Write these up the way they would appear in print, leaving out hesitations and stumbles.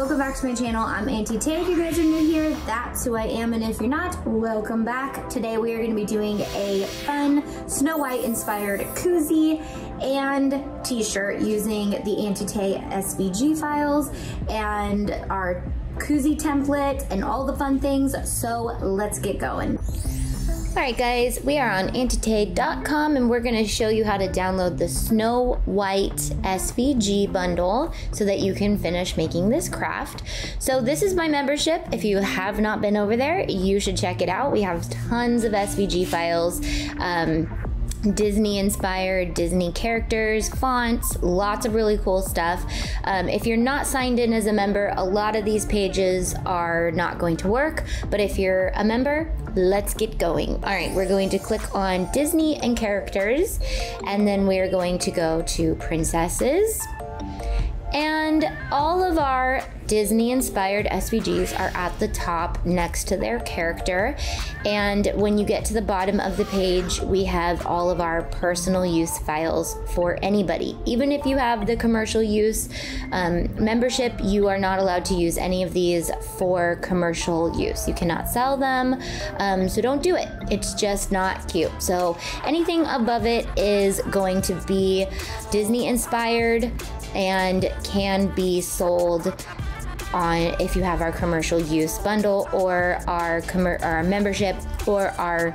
welcome back to my channel. I'm Auntie Tay. If you guys are new here, that's who I am, and if you're not, welcome back. Today we are going to be doing a fun Snow White inspired koozie and t-shirt using the Auntie Tay SVG files and our koozie template and all the fun things, so let's get going. Alright guys, we are on auntietay.com and we're going to show you how to download the Snow White SVG bundle so that you can finish making this craft. So this is my membership. If you have not been over there, you should check it out. We have tons of SVG files, Disney inspired, Disney characters, fonts, lots of really cool stuff. If you're not signed in as a member, a lot of these pages are not going to work, but if you're a member, let's get going. All right, we're going to click on Disney and characters, and then we're going to go to princesses, and all of our Disney inspired SVGs are at the top next to their character. And when you get to the bottom of the page, we have all of our personal use files for anybody. Even if you have the commercial use membership, you are not allowed to use any of these for commercial use. You cannot sell them, so don't do it. It's just not cute. So anything above it is going to be Disney inspired and can be sold on if you have our commercial use bundle or our membership or our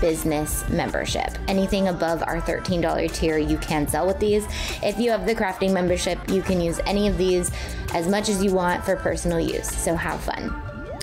business membership. Anything above our $13 tier you can sell with these. If you have the crafting membership, you can use any of these as much as you want for personal use, so have fun.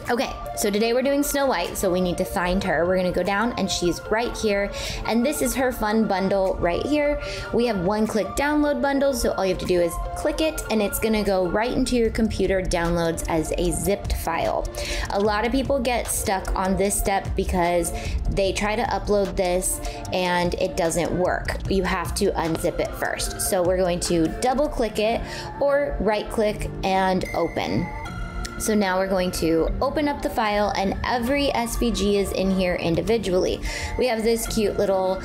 Okay, so today we're doing Snow White, so we need to find her. We're gonna go down and she's right here, and this is her fun bundle right here. We have one-click download bundles, so all you have to do is click it and it's gonna go right into your computer downloads as a zipped file. A lot of people get stuck on this step because they try to upload this and it doesn't work. You have to unzip it first. So we're going to double click it or right click and open. So now we're going to open up the file, and every SVG is in here individually. We have this cute little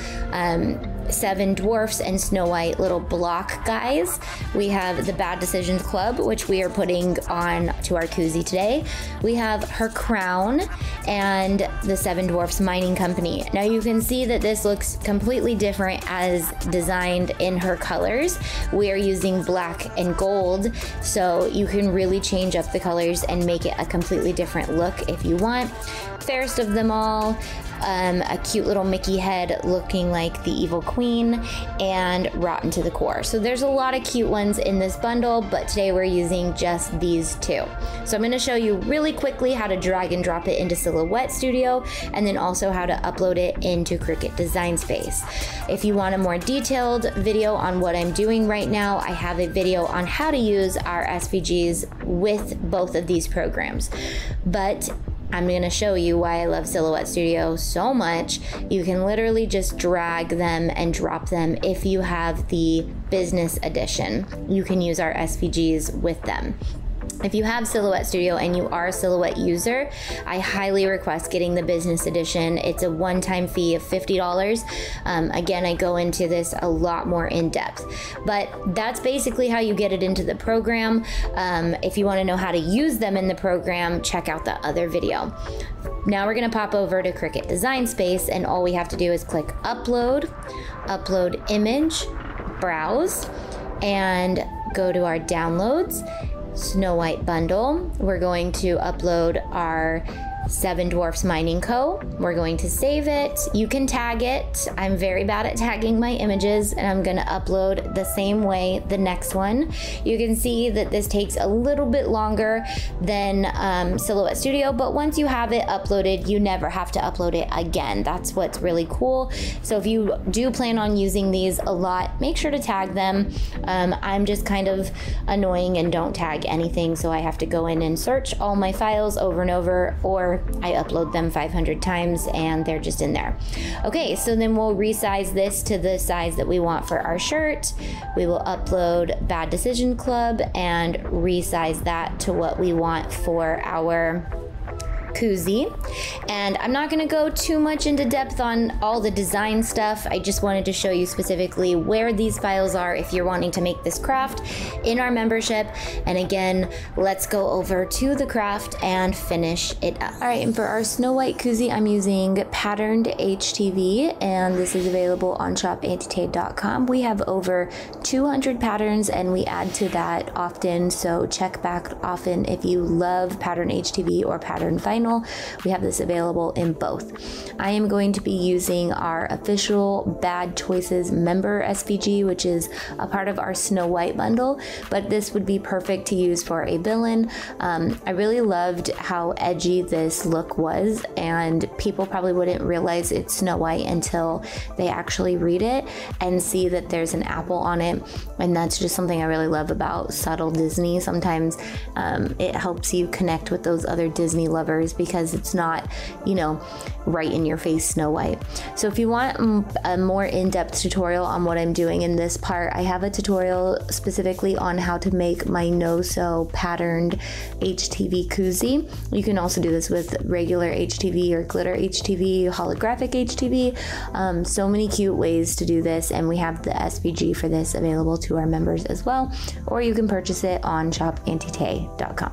Seven Dwarfs and Snow White little block guys. We have the Bad Decisions Club, which we are putting on to our koozie today. We have her crown and the Seven Dwarfs Mining Company. Now you can see that this looks completely different as designed in her colors. We are using black and gold, so you can really change up the colors and make it a completely different look if you want. Fairest of them all, a cute little Mickey head looking like the evil queen, and rotten to the core. So there's a lot of cute ones in this bundle, but today we're using just these two. So I'm going to show you really quickly how to drag and drop it into Silhouette Studio, and then also how to upload it into Cricut Design Space. If you want a more detailed video on what I'm doing right now, I have a video on how to use our SVGs with both of these programs. But I'm going to show you why I love Silhouette Studio so much. You can literally just drag them and drop them. If you have the business edition, you can use our SVGs with them. If you have Silhouette Studio and you are a Silhouette user, I highly request getting the business edition. It's a one-time fee of $50. Again, I go into this a lot more in depth, but that's basically how you get it into the program. If you want to know how to use them in the program, check out the other video. Now we're going to pop over to Cricut Design Space, and all we have to do is click Upload, Upload Image, Browse, and go to our downloads. Snow White bundle. We're going to upload our Seven Dwarfs Mining Co. We're going to save it. You can tag it. I'm very bad at tagging my images, and I'm going to upload the same way the next one. You can see that this takes a little bit longer than Silhouette Studio, but once you have it uploaded, you never have to upload it again. That's what's really cool. So if you do plan on using these a lot, make sure to tag them. I'm just kind of annoying and don't tag anything, so I have to go in and search all my files over and over, or I upload them 500 times and they're just in there. Okay, so then we'll resize this to the size that we want for our shirt. We will upload Bad Decision Club and resize that to what we want for our koozie. And I'm not gonna go too much into depth on all the design stuff. I just wanted to show you specifically where these files are if you're wanting to make this craft in our membership. And again, let's go over to the craft and finish it up. All right, and for our Snow White koozie, I'm using patterned HTV, and this is available on shopantitae.com. We have over 200 patterns, and we add to that often, so check back often if you love pattern HTV or pattern vinyl. We have this available in both. I am going to be using our official Bad Choices member SVG, which is a part of our Snow White bundle, but this would be perfect to use for a villain. I really loved how edgy this look was, and people probably wouldn't realize it's Snow White until they actually read it and see that there's an apple on it. And that's just something I really love about subtle Disney. Sometimes it helps you connect with those other Disney lovers because it's not, you know, right in your face Snow White. So if you want a more in-depth tutorial on what I'm doing in this part, I have a tutorial specifically on how to make my no-sew patterned HTV koozie. You can also do this with regular HTV or glitter HTV, holographic HTV. So many cute ways to do this, and we have the SVG for this available to our members as well, or you can purchase it on shopantitae.com.